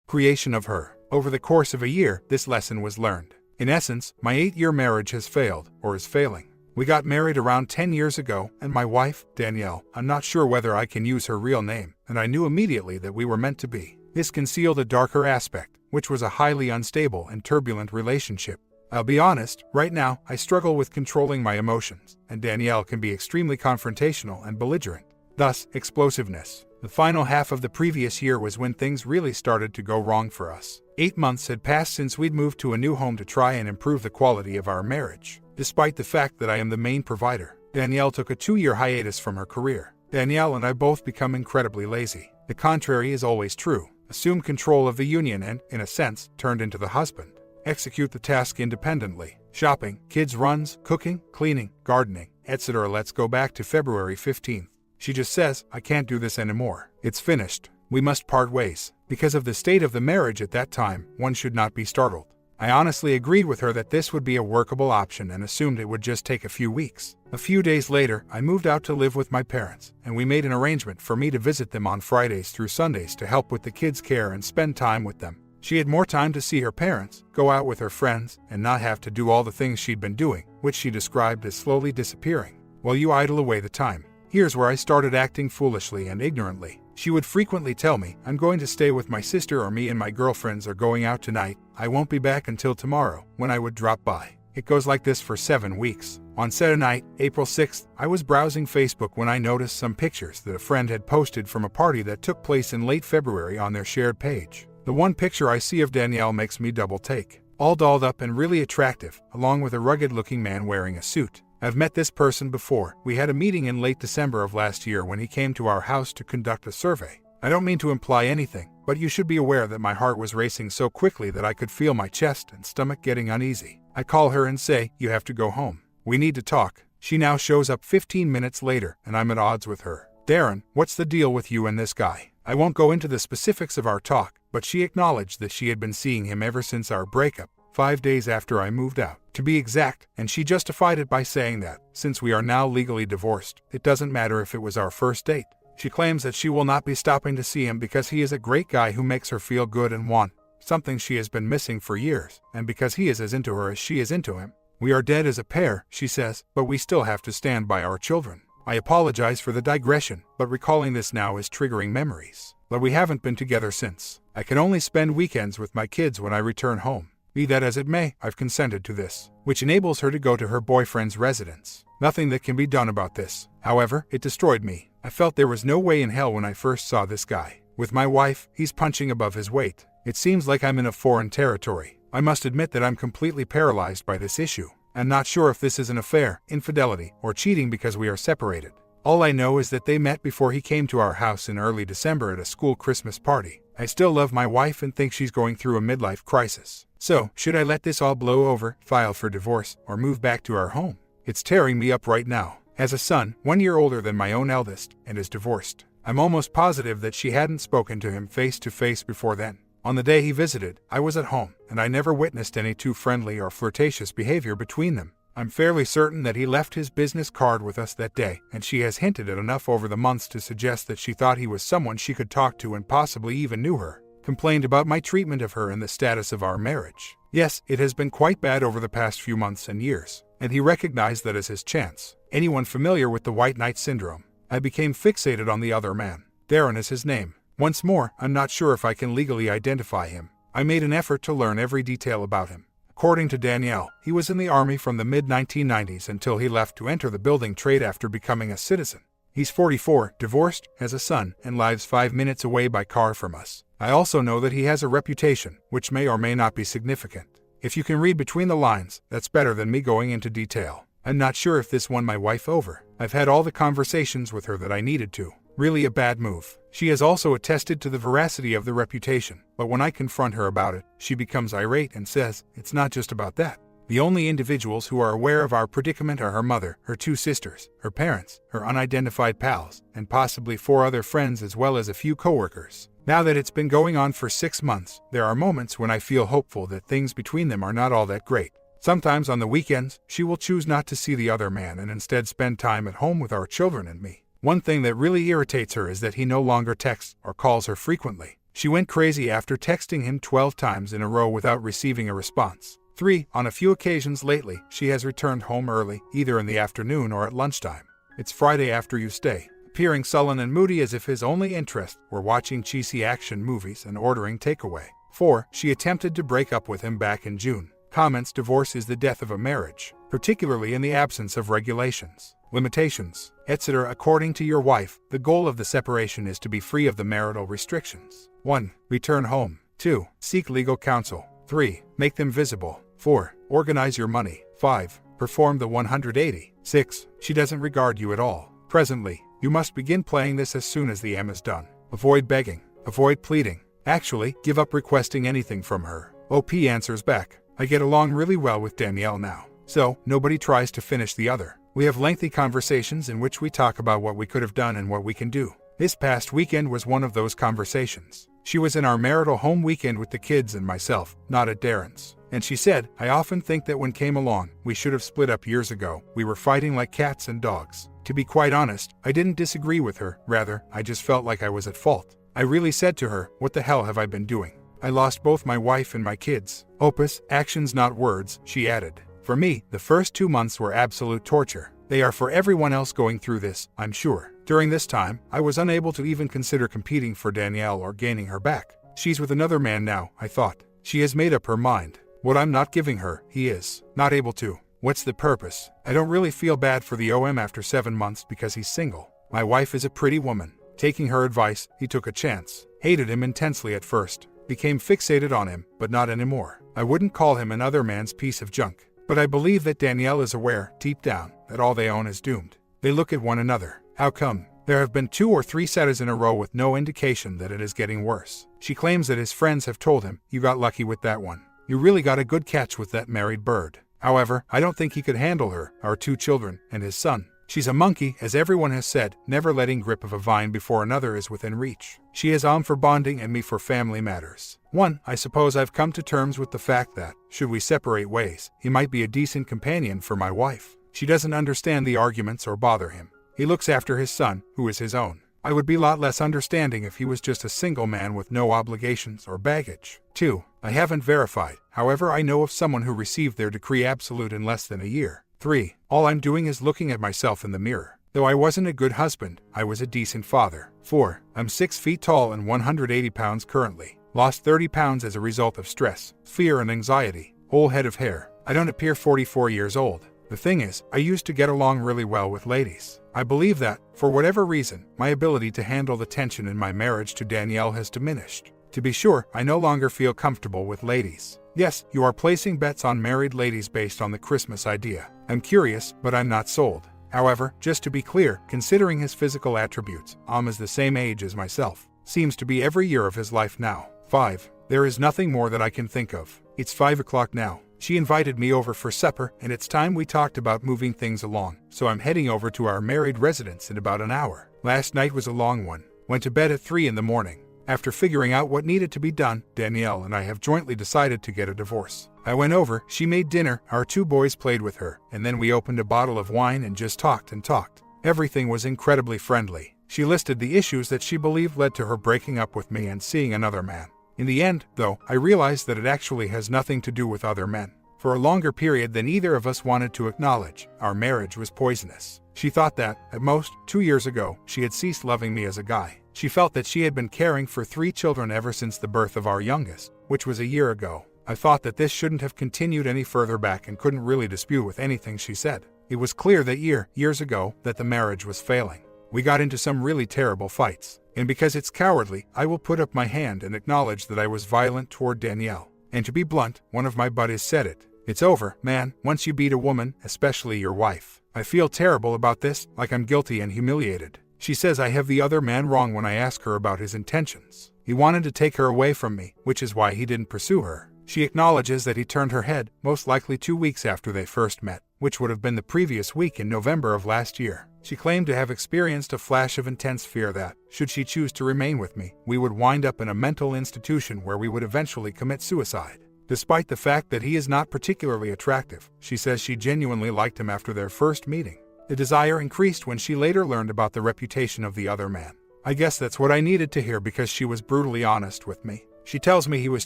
creation of her. Over the course of a year, this lesson was learned. In essence, my 8-year marriage has failed, or is failing. We got married around 10 years ago, and my wife, Danielle, I'm not sure whether I can use her real name, and I knew immediately that we were meant to be. This concealed a darker aspect, which was a highly unstable and turbulent relationship. I'll be honest, right now, I struggle with controlling my emotions, and Danielle can be extremely confrontational and belligerent. Thus, explosiveness. The final half of the previous year was when things really started to go wrong for us. 8 months had passed since we'd moved to a new home to try and improve the quality of our marriage. Despite the fact that I am the main provider, Danielle took a 2-year hiatus from her career. Danielle and I both become incredibly lazy. The contrary is always true. Assume control of the union and, in a sense, turned into the husband. Execute the task independently. Shopping, kids runs, cooking, cleaning, gardening, etc. Let's go back to February 15th. She just says, I can't do this anymore. It's finished. We must part ways. Because of the state of the marriage at that time, one should not be startled. I honestly agreed with her that this would be a workable option and assumed it would just take a few weeks. A few days later, I moved out to live with my parents, and we made an arrangement for me to visit them on Fridays through Sundays to help with the kids' care and spend time with them. She had more time to see her parents, go out with her friends, and not have to do all the things she'd been doing, which she described as slowly disappearing, while you idle away the time. Here's where I started acting foolishly and ignorantly. She would frequently tell me, I'm going to stay with my sister, or me and my girlfriends are going out tonight. I won't be back until tomorrow, when I would drop by. It goes like this for 7 weeks. On said night, April 6th, I was browsing Facebook when I noticed some pictures that a friend had posted from a party that took place in late February on their shared page. The one picture I see of Danielle makes me double take. All dolled up and really attractive, along with a rugged-looking man wearing a suit. I've met this person before. We had a meeting in late December of last year when he came to our house to conduct a survey. I don't mean to imply anything, but you should be aware that my heart was racing so quickly that I could feel my chest and stomach getting uneasy. I call her and say, you have to go home. We need to talk. She now shows up 15 minutes later, and I'm at odds with her. Darren, what's the deal with you and this guy? I won't go into the specifics of our talk, but she acknowledged that she had been seeing him ever since our breakup, 5 days after I moved out, to be exact, and she justified it by saying that, since we are now legally divorced, it doesn't matter if it was our first date. She claims that she will not be stopping to see him because he is a great guy who makes her feel good and want something she has been missing for years, and because he is as into her as she is into him. We are dead as a pair, she says, but we still have to stand by our children. I apologize for the digression, but recalling this now is triggering memories. But we haven't been together since. I can only spend weekends with my kids when I return home. Be that as it may, I've consented to this, which enables her to go to her boyfriend's residence. Nothing that can be done about this. However, it destroyed me. I felt there was no way in hell when I first saw this guy. With my wife, he's punching above his weight. It seems like I'm in a foreign territory. I must admit that I'm completely paralyzed by this issue. I'm not sure if this is an affair, infidelity, or cheating because we are separated. All I know is that they met before he came to our house in early December at a school Christmas party. I still love my wife and think she's going through a midlife crisis. So, should I let this all blow over, file for divorce, or move back to our home? It's tearing me up right now. Has a son, 1 year older than my own eldest, and is divorced. I'm almost positive that she hadn't spoken to him face to face before then. On the day he visited, I was at home, and I never witnessed any too friendly or flirtatious behavior between them. I'm fairly certain that he left his business card with us that day, and she has hinted at enough over the months to suggest that she thought he was someone she could talk to and possibly even knew her. Complained about my treatment of her and the status of our marriage. Yes, it has been quite bad over the past few months and years, and he recognized that as his chance. Anyone familiar with the White Knight syndrome? I became fixated on the other man. Darren is his name. Once more, I'm not sure if I can legally identify him. I made an effort to learn every detail about him. According to Danielle, he was in the army from the mid-1990s until he left to enter the building trade after becoming a citizen. He's 44, divorced, has a son, and lives 5 minutes away by car from us. I also know that he has a reputation, which may or may not be significant. If you can read between the lines, that's better than me going into detail. I'm not sure if this won my wife over. I've had all the conversations with her that I needed to. Really a bad move. She has also attested to the veracity of the reputation, but when I confront her about it, she becomes irate and says, it's not just about that. The only individuals who are aware of our predicament are her mother, her 2 sisters, her parents, her unidentified pals, and possibly 4 other friends as well as a few coworkers. Now that it's been going on for 6 months, there are moments when I feel hopeful that things between them are not all that great. Sometimes on the weekends, she will choose not to see the other man and instead spend time at home with our children and me. One thing that really irritates her is that he no longer texts or calls her frequently. She went crazy after texting him 12 times in a row without receiving a response. 3. On a few occasions lately, she has returned home early, either in the afternoon or at lunchtime. It's Friday after you stay, appearing sullen and moody as if his only interest were watching cheesy action movies and ordering takeaway. 4. She attempted to break up with him back in June. Comments: divorce is the death of a marriage, particularly in the absence of regulations, limitations, etc. According to your wife, the goal of the separation is to be free of the marital restrictions. 1. Return home. 2. Seek legal counsel. 3. Make them visible. 4. Organize your money. 5. Perform the 180. 6. She doesn't regard you at all. Presently, you must begin playing this as soon as the M is done. Avoid begging. Avoid pleading. Actually, give up requesting anything from her. OP answers back: I get along really well with Danielle now, so nobody tries to finish the other. We have lengthy conversations in which we talk about what we could have done and what we can do. This past weekend was one of those conversations. She was in our marital home weekend with the kids and myself, not at Darren's. And she said, I often think that when came along, we should have split up years ago. We were fighting like cats and dogs. To be quite honest, I didn't disagree with her. Rather, I just felt like I was at fault. I really said to her, what the hell have I been doing? I lost both my wife and my kids. Opus, actions not words, she added. For me, the first 2 months were absolute torture. They are for everyone else going through this, I'm sure. During this time, I was unable to even consider competing for Danielle or gaining her back. She's with another man now, I thought. She has made up her mind. What I'm not giving her, he is not able to. What's the purpose? I don't really feel bad for the OM after 7 months because he's single. My wife is a pretty woman. Taking her advice, he took a chance. Hated him intensely at first. Became fixated on him, but not anymore. I wouldn't call him another man's piece of junk. But I believe that Danielle is aware, deep down, that all they own is doomed. They look at one another. How come? There have been 2 or 3 setters in a row with no indication that it is getting worse. She claims that his friends have told him, you got lucky with that one. You really got a good catch with that married bird. However, I don't think he could handle her, our 2 children, and his son. She's a monkey, as everyone has said, never letting grip of a vine before another is within reach. She is for bonding and me for family matters. 1. I suppose I've come to terms with the fact that, should we separate ways, he might be a decent companion for my wife. She doesn't understand the arguments or bother him. He looks after his son, who is his own. I would be a lot less understanding if he was just a single man with no obligations or baggage. 2. I haven't verified, however I know of someone who received their decree absolute in less than a year. 3. All I'm doing is looking at myself in the mirror. Though I wasn't a good husband, I was a decent father. 4. I'm 6 feet tall and 180 pounds currently. Lost 30 pounds as a result of stress, fear and anxiety. Whole head of hair. I don't appear 44 years old. The thing is, I used to get along really well with ladies. I believe that, for whatever reason, my ability to handle the tension in my marriage to Danielle has diminished. To be sure, I no longer feel comfortable with ladies. Yes, you are placing bets on married ladies based on the Christmas idea. I'm curious, but I'm not sold. However, just to be clear, considering his physical attributes, is the same age as myself. Seems to be every year of his life now. 5. There is nothing more that I can think of. It's 5 o'clock now. She invited me over for supper, and it's time we talked about moving things along, so I'm heading over to our married residence in about an hour. Last night was a long one. Went to bed at 3 in the morning. After figuring out what needed to be done, Danielle and I have jointly decided to get a divorce. I went over, she made dinner, our 2 boys played with her, and then we opened a bottle of wine and just talked and talked. Everything was incredibly friendly. She listed the issues that she believed led to her breaking up with me and seeing another man. In the end, though, I realized that it actually has nothing to do with other men. For a longer period than either of us wanted to acknowledge, our marriage was poisonous. She thought that, at most, 2 years ago, she had ceased loving me as a guy. She felt that she had been caring for 3 children ever since the birth of our youngest, which was a year ago. I thought that this shouldn't have continued any further back and couldn't really dispute with anything she said. It was clear that years ago, that the marriage was failing. We got into some really terrible fights. And because it's cowardly, I will put up my hand and acknowledge that I was violent toward Danielle. And to be blunt, one of my buddies said it. It's over, man, once you beat a woman, especially your wife. I feel terrible about this, like I'm guilty and humiliated. She says I have the other man wrong when I ask her about his intentions. He wanted to take her away from me, which is why he didn't pursue her. She acknowledges that he turned her head, most likely 2 weeks after they first met, which would have been the previous week in November of last year. She claimed to have experienced a flash of intense fear that, should she choose to remain with me, we would wind up in a mental institution where we would eventually commit suicide. Despite the fact that he is not particularly attractive, she says she genuinely liked him after their first meeting. The desire increased when she later learned about the reputation of the other man. I guess that's what I needed to hear because she was brutally honest with me. She tells me he was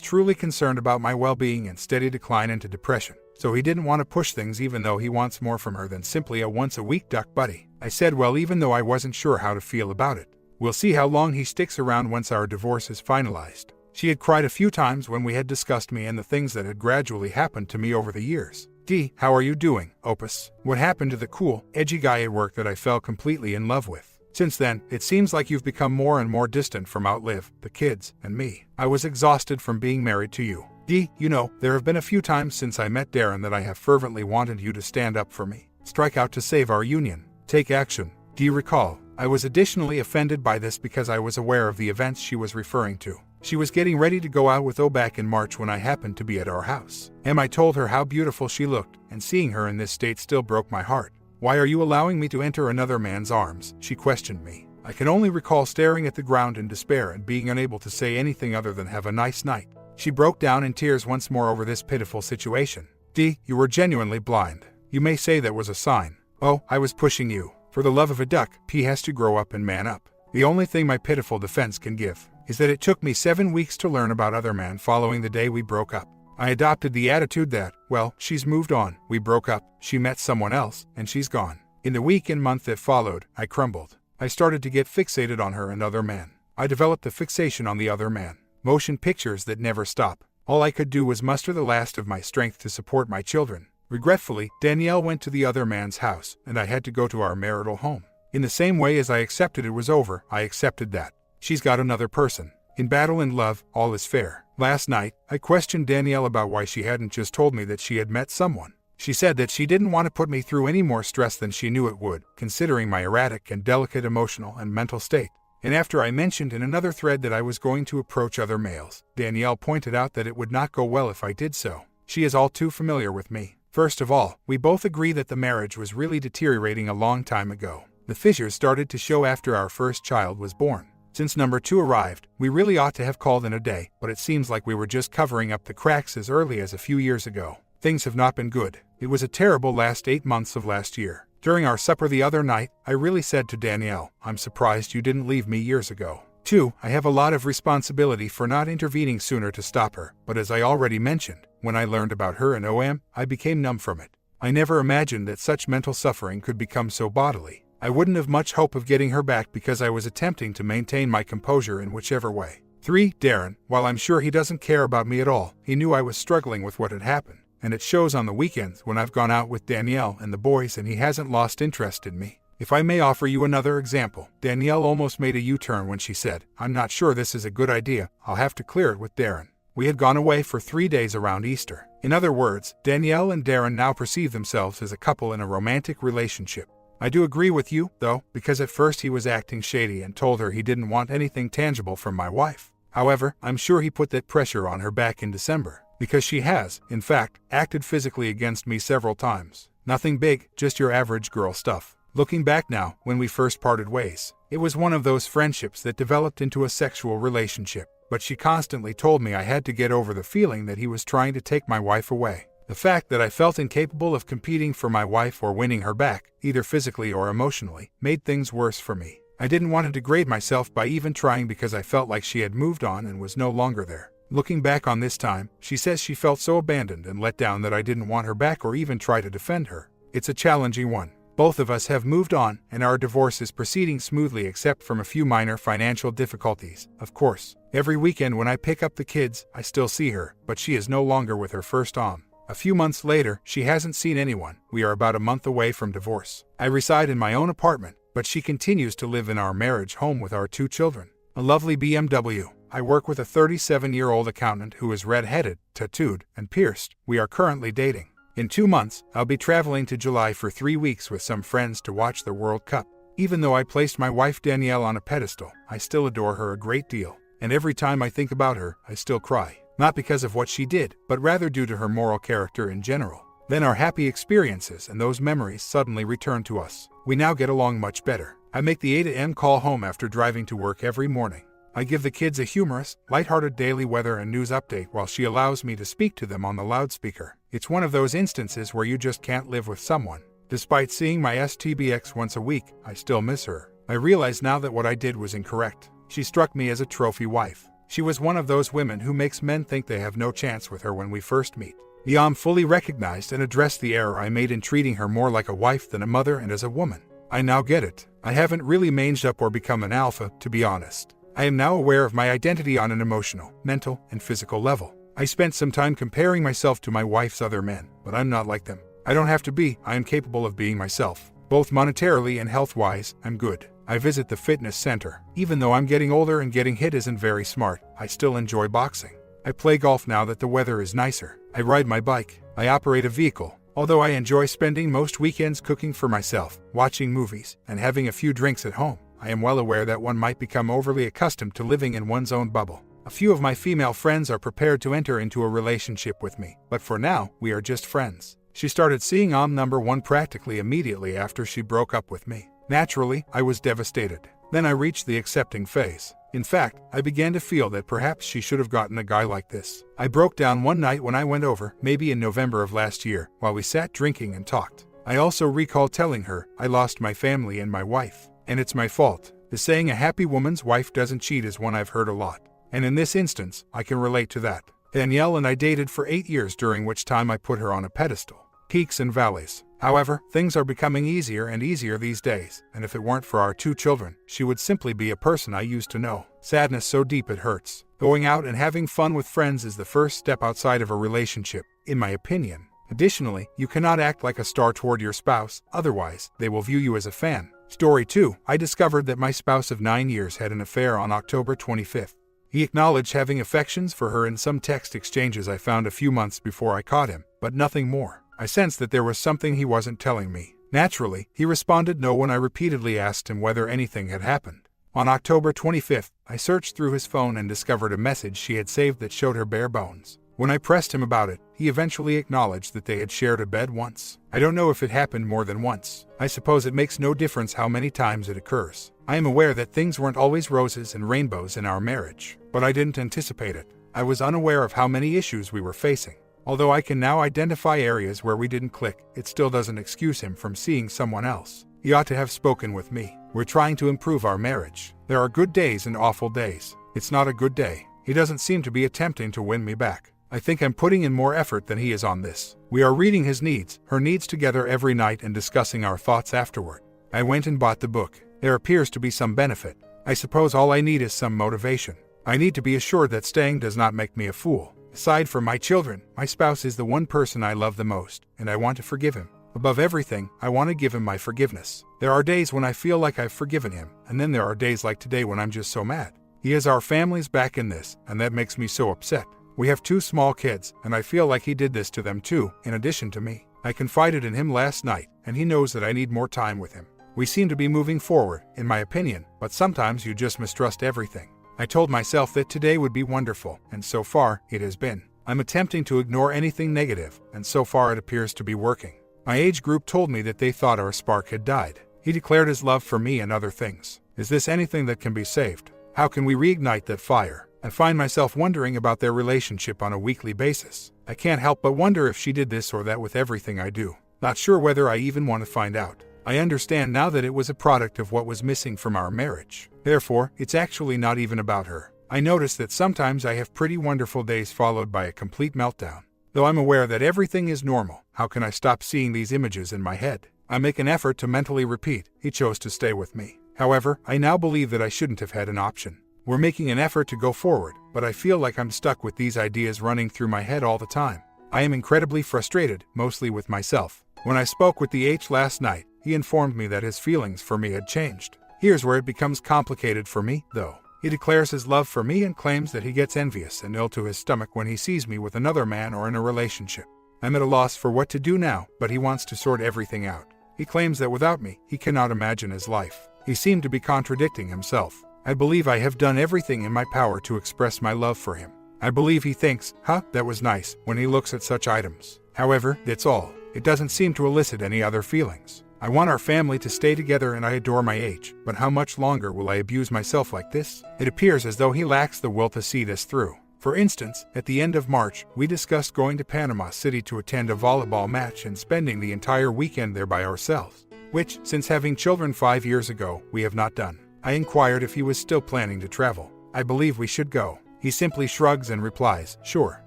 truly concerned about my well-being and steady decline into depression, so he didn't want to push things even though he wants more from her than simply a once-a-week duck buddy. I said well, even though I wasn't sure how to feel about it. We'll see how long he sticks around once our divorce is finalized. She had cried a few times when we had discussed me and the things that had gradually happened to me over the years. D, how are you doing, Opus? What happened to the cool, edgy guy at work that I fell completely in love with? Since then, it seems like you've become more and more distant from Outlive, the kids, and me. I was exhausted from being married to you. D, you know, there have been a few times since I met Darren that I have fervently wanted you to stand up for me. Strike out to save our union. Take action. Do you recall? I was additionally offended by this because I was aware of the events she was referring to. She was getting ready to go out with O back in March when I happened to be at our house. I told her how beautiful she looked, and seeing her in this state still broke my heart. Why are you allowing me to enter another man's arms? She questioned me. I can only recall staring at the ground in despair and being unable to say anything other than have a nice night. She broke down in tears once more over this pitiful situation. D, you were genuinely blind. You may say that was a sign. Oh, I was pushing you. For the love of a duck, P has to grow up and man up. The only thing my pitiful defense can give is that it took me 7 weeks to learn about other man following the day we broke up. I adopted the attitude that, well, she's moved on, we broke up, she met someone else, and she's gone. In the week and month that followed, I crumbled. I started to get fixated on her and other men. I developed a fixation on the other man. Motion pictures that never stop. All I could do was muster the last of my strength to support my children. Regretfully, Danielle went to the other man's house, and I had to go to our marital home. In the same way as I accepted it was over, I accepted that. She's got another person. In battle and love, all is fair. Last night, I questioned Danielle about why she hadn't just told me that she had met someone. She said that she didn't want to put me through any more stress than she knew it would, considering my erratic and delicate emotional and mental state. And after I mentioned in another thread that I was going to approach other males, Danielle pointed out that it would not go well if I did so. She is all too familiar with me. First of all, we both agree that the marriage was really deteriorating a long time ago. The fissures started to show after our first child was born. Since number 2 arrived, we really ought to have called in a day, but it seems like we were just covering up the cracks as early as a few years ago. Things have not been good. It was a terrible last 8 months of last year. During our supper the other night, I really said to Danielle, I'm surprised you didn't leave me years ago. 2, I have a lot of responsibility for not intervening sooner to stop her, but as I already mentioned, when I learned about her and OM, I became numb from it. I never imagined that such mental suffering could become so bodily. I wouldn't have much hope of getting her back because I was attempting to maintain my composure in whichever way. 3, Darren, while I'm sure he doesn't care about me at all, he knew I was struggling with what had happened, and it shows on the weekends when I've gone out with Danielle and the boys and he hasn't lost interest in me. If I may offer you another example, Danielle almost made a U-turn when she said, I'm not sure this is a good idea, I'll have to clear it with Darren. We had gone away for 3 days around Easter. In other words, Danielle and Darren now perceive themselves as a couple in a romantic relationship. I do agree with you, though, because at first he was acting shady and told her he didn't want anything tangible from my wife. However, I'm sure he put that pressure on her back in December, because she has, in fact, acted physically against me several times. Nothing big, just your average girl stuff. Looking back now, when we first parted ways, it was one of those friendships that developed into a sexual relationship, but she constantly told me I had to get over the feeling that he was trying to take my wife away. The fact that I felt incapable of competing for my wife or winning her back, either physically or emotionally, made things worse for me. I didn't want to degrade myself by even trying because I felt like she had moved on and was no longer there. Looking back on this time, she says she felt so abandoned and let down that I didn't want her back or even try to defend her. It's a challenging one. Both of us have moved on, and our divorce is proceeding smoothly except from a few minor financial difficulties, of course. Every weekend when I pick up the kids, I still see her, but she is no longer with her first OM. A few months later, she hasn't seen anyone. We are about a month away from divorce. I reside in my own apartment, but she continues to live in our marriage home with our 2 children. A lovely BMW. I work with a 37-year-old accountant who is red-headed, tattooed, and pierced. We are currently dating. In 2 months, I'll be traveling to July for 3 weeks with some friends to watch the World Cup. Even though I placed my wife Danielle on a pedestal, I still adore her a great deal. And every time I think about her, I still cry. Not because of what she did, but rather due to her moral character in general. Then our happy experiences and those memories suddenly return to us. We now get along much better. I make the 8 a.m. call home after driving to work every morning. I give the kids a humorous, lighthearted daily weather and news update while she allows me to speak to them on the loudspeaker. It's one of those instances where you just can't live with someone. Despite seeing my STBX once a week, I still miss her. I realize now that what I did was incorrect. She struck me as a trophy wife. She was one of those women who makes men think they have no chance with her when we first meet. Liam fully recognized and addressed the error I made in treating her more like a wife than a mother and as a woman. I now get it. I haven't really manged up or become an alpha, to be honest. I am now aware of my identity on an emotional, mental, and physical level. I spent some time comparing myself to my wife's other men, but I'm not like them. I don't have to be. I am capable of being myself. Both monetarily and health-wise, I'm good. I visit the fitness center. Even though I'm getting older and getting hit isn't very smart, I still enjoy boxing. I play golf now that the weather is nicer. I ride my bike. I operate a vehicle. Although I enjoy spending most weekends cooking for myself, watching movies, and having a few drinks at home, I am well aware that one might become overly accustomed to living in one's own bubble. A few of my female friends are prepared to enter into a relationship with me, but for now, we are just friends. She started seeing number one practically immediately after she broke up with me. Naturally, I was devastated. Then I reached the accepting phase. In fact, I began to feel that perhaps she should have gotten a guy like this. I broke down one night when I went over, maybe in November of last year, while we sat drinking and talked. I also recall telling her, I lost my family and my wife, and it's my fault. The saying a happy woman's wife doesn't cheat is one I've heard a lot. And in this instance, I can relate to that. Danielle and I dated for 8 years, during which time I put her on a pedestal. Peaks and valleys. However, things are becoming easier and easier these days, and if it weren't for our 2 children, she would simply be a person I used to know. Sadness so deep it hurts. Going out and having fun with friends is the first step outside of a relationship, in my opinion. Additionally, you cannot act like a star toward your spouse, otherwise, they will view you as a fan. Story 2. I discovered that my spouse of 9 years had an affair on October 25th. He acknowledged having affections for her in some text exchanges I found a few months before I caught him, but nothing more. I sensed that there was something he wasn't telling me. Naturally, he responded no when I repeatedly asked him whether anything had happened. On October 25th, I searched through his phone and discovered a message she had saved that showed her bare bones. When I pressed him about it, he eventually acknowledged that they had shared a bed once. I don't know if it happened more than once. I suppose it makes no difference how many times it occurs. I am aware that things weren't always roses and rainbows in our marriage, but I didn't anticipate it. I was unaware of how many issues we were facing. Although I can now identify areas where we didn't click, it still doesn't excuse him from seeing someone else. He ought to have spoken with me. We're trying to improve our marriage. There are good days and awful days. It's not a good day. He doesn't seem to be attempting to win me back. I think I'm putting in more effort than he is on this. We are reading his needs, her needs together every night and discussing our thoughts afterward. I went and bought the book. There appears to be some benefit. I suppose all I need is some motivation. I need to be assured that staying does not make me a fool. Aside from my children, my spouse is the one person I love the most, and I want to forgive him. Above everything, I want to give him my forgiveness. There are days when I feel like I've forgiven him, and then there are days like today when I'm just so mad. He has our families back in this, and that makes me so upset. We have 2 small kids, and I feel like he did this to them too, in addition to me. I confided in him last night, and he knows that I need more time with him. We seem to be moving forward, in my opinion, but sometimes you just mistrust everything. I told myself that today would be wonderful, and so far, it has been. I'm attempting to ignore anything negative, and so far it appears to be working. My age group told me that they thought our spark had died. He declared his love for me and other things. Is this anything that can be saved? How can we reignite that fire? I find myself wondering about their relationship on a weekly basis. I can't help but wonder if she did this or that with everything I do. Not sure whether I even want to find out. I understand now that it was a product of what was missing from our marriage. Therefore, it's actually not even about her. I notice that sometimes I have pretty wonderful days followed by a complete meltdown. Though I'm aware that everything is normal, how can I stop seeing these images in my head? I make an effort to mentally repeat, he chose to stay with me. However, I now believe that I shouldn't have had an option. We're making an effort to go forward, but I feel like I'm stuck with these ideas running through my head all the time. I am incredibly frustrated, mostly with myself. When I spoke with the H last night, he informed me that his feelings for me had changed. Here's where it becomes complicated for me, though. He declares his love for me and claims that he gets envious and ill to his stomach when he sees me with another man or in a relationship. I'm at a loss for what to do now, but he wants to sort everything out. He claims that without me, he cannot imagine his life. He seemed to be contradicting himself. I believe I have done everything in my power to express my love for him. I believe he thinks, that was nice, when he looks at such items. However, that's all. It doesn't seem to elicit any other feelings. I want our family to stay together and I adore my age, but how much longer will I abuse myself like this? It appears as though he lacks the will to see this through. For instance, at the end of March, we discussed going to Panama City to attend a volleyball match and spending the entire weekend there by ourselves. which, since having children 5 years ago, we have not done. I inquired if he was still planning to travel. I believe we should go. He simply shrugs and replies, sure.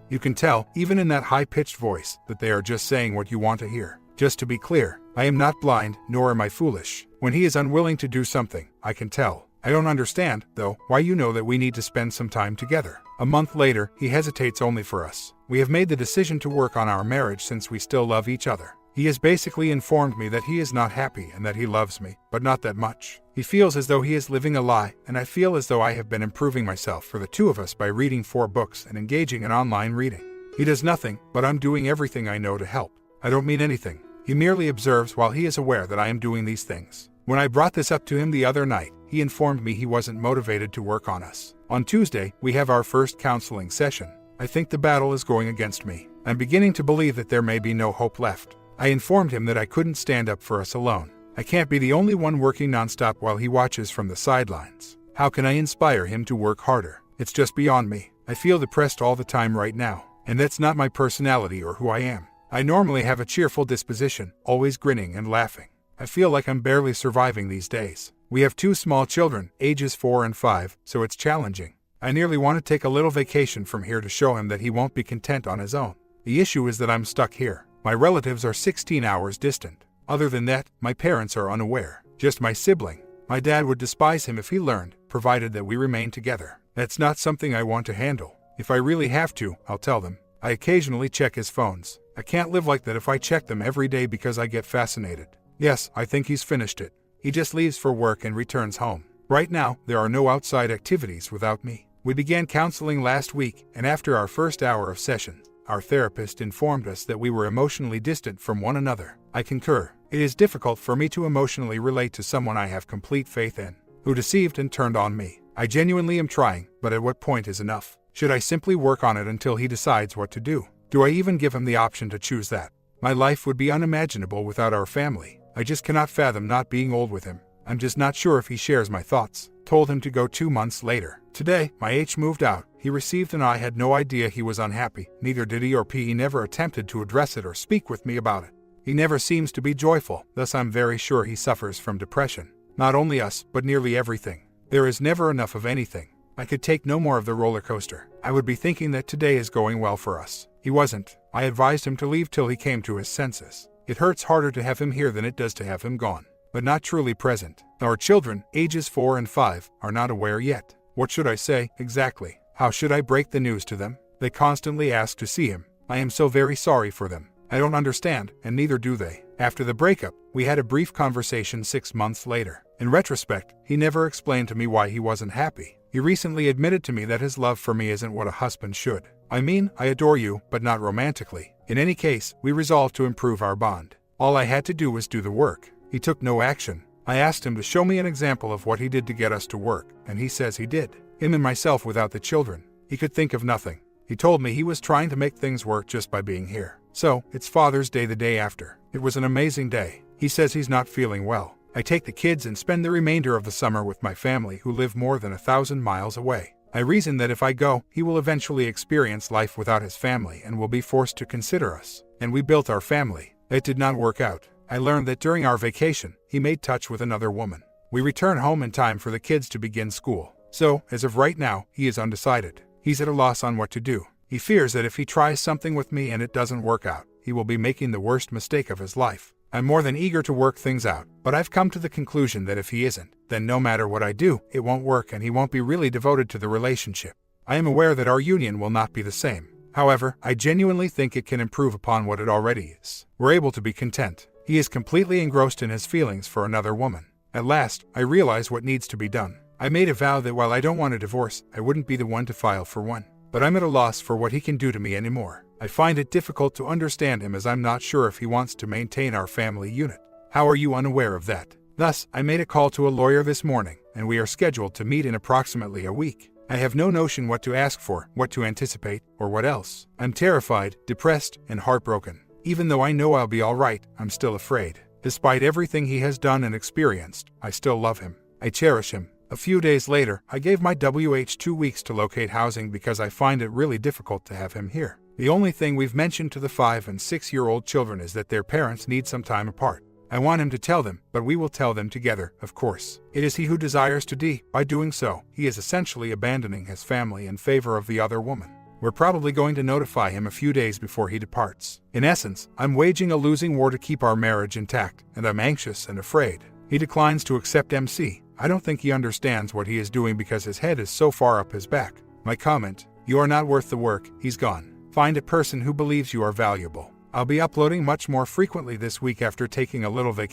You can tell, even in that high-pitched voice, that they are just saying what you want to hear. Just to be clear, I am not blind, nor am I foolish. When he is unwilling to do something, I can tell. I don't understand, though, why you know that we need to spend some time together. A month later, he hesitates only for us. We have made the decision to work on our marriage since we still love each other. He has basically informed me that he is not happy and that he loves me, but not that much. He feels as though he is living a lie, and I feel as though I have been improving myself for the two of us by reading 4 books and engaging in online reading. He does nothing, but I'm doing everything I know to help. I don't mean anything. He merely observes while he is aware that I am doing these things. When I brought this up to him the other night, he informed me he wasn't motivated to work on us. On Tuesday, we have our first counseling session. I think the battle is going against me. I'm beginning to believe that there may be no hope left. I informed him that I couldn't stand up for us alone. I can't be the only one working nonstop while he watches from the sidelines. How can I inspire him to work harder? It's just beyond me. I feel depressed all the time right now, and that's not my personality or who I am. I normally have a cheerful disposition, always grinning and laughing. I feel like I'm barely surviving these days. We have 2 small children, ages 4 and 5, so it's challenging. I nearly want to take a little vacation from here to show him that he won't be content on his own. The issue is that I'm stuck here. My relatives are 16 hours distant. Other than that, my parents are unaware. Just my sibling. My dad would despise him if he learned, provided that we remain together. That's not something I want to handle. If I really have to, I'll tell them. I occasionally check his phones. I can't live like that if I check them every day because I get fascinated. Yes, I think he's finished it. He just leaves for work and returns home. Right now, there are no outside activities without me. We began counseling last week, and after our first hour of session, our therapist informed us that we were emotionally distant from one another. I concur. It is difficult for me to emotionally relate to someone I have complete faith in, who deceived and turned on me. I genuinely am trying, but at what point is enough? Should I simply work on it until he decides what to do? Do I even give him the option to choose that? My life would be unimaginable without our family. I just cannot fathom not being old with him. I'm just not sure if he shares my thoughts. Told him to go 2 months later. Today, my H moved out. He received and I had no idea he was unhappy. Neither did he or P. He never attempted to address it or speak with me about it. He never seems to be joyful, thus I'm very sure he suffers from depression. Not only us, but nearly everything. There is never enough of anything. I could take no more of the roller coaster. I would be thinking that today is going well for us. He wasn't. I advised him to leave till he came to his senses. It hurts harder to have him here than it does to have him gone, but not truly present. Our children, ages 4 and 5, are not aware yet. What should I say, exactly? How should I break the news to them? They constantly ask to see him. I am so very sorry for them. I don't understand, and neither do they. After the breakup, we had a brief conversation 6 months later. In retrospect, he never explained to me why he wasn't happy. He recently admitted to me that his love for me isn't what a husband should. I mean, I adore you, but not romantically. In any case, we resolved to improve our bond. All I had to do was do the work. He took no action. I asked him to show me an example of what he did to get us to work, and he says he did. Him and myself without the children. He could think of nothing. He told me he was trying to make things work just by being here. So, it's Father's Day the day after. It was an amazing day. He says he's not feeling well. I take the kids and spend the remainder of the summer with my family who live more than 1,000 miles away. I reason that if I go, he will eventually experience life without his family and will be forced to consider us. And we built our family. It did not work out. I learned that during our vacation, he made touch with another woman. We return home in time for the kids to begin school. So, as of right now, he is undecided. He's at a loss on what to do. He fears that if he tries something with me and it doesn't work out, he will be making the worst mistake of his life. I'm more than eager to work things out, but I've come to the conclusion that if he isn't, then no matter what I do, it won't work and he won't be really devoted to the relationship. I am aware that our union will not be the same. However, I genuinely think it can improve upon what it already is. We're able to be content. He is completely engrossed in his feelings for another woman. At last, I realize what needs to be done. I made a vow that while I don't want a divorce, I wouldn't be the one to file for one. But I'm at a loss for what he can do to me anymore. I find it difficult to understand him as I'm not sure if he wants to maintain our family unit. How are you unaware of that? Thus, I made a call to a lawyer this morning, and we are scheduled to meet in approximately a week. I have no notion what to ask for, what to anticipate, or what else. I'm terrified, depressed, and heartbroken. Even though I know I'll be all right, I'm still afraid. Despite everything he has done and experienced, I still love him. I cherish him. A few days later, I gave my WH 2 weeks to locate housing because I find it really difficult to have him here. The only thing we've mentioned to the 5 and 6-year-old children is that their parents need some time apart. I want him to tell them, but we will tell them together, of course. It is he who desires to die. By doing so, he is essentially abandoning his family in favor of the other woman. We're probably going to notify him a few days before he departs. In essence, I'm waging a losing war to keep our marriage intact, and I'm anxious and afraid. He declines to accept MC. I don't think he understands what he is doing because his head is so far up his back. My comment: you are not worth the work, he's gone. Find a person who believes you are valuable. I'll be uploading much more frequently this week after taking a little vacation.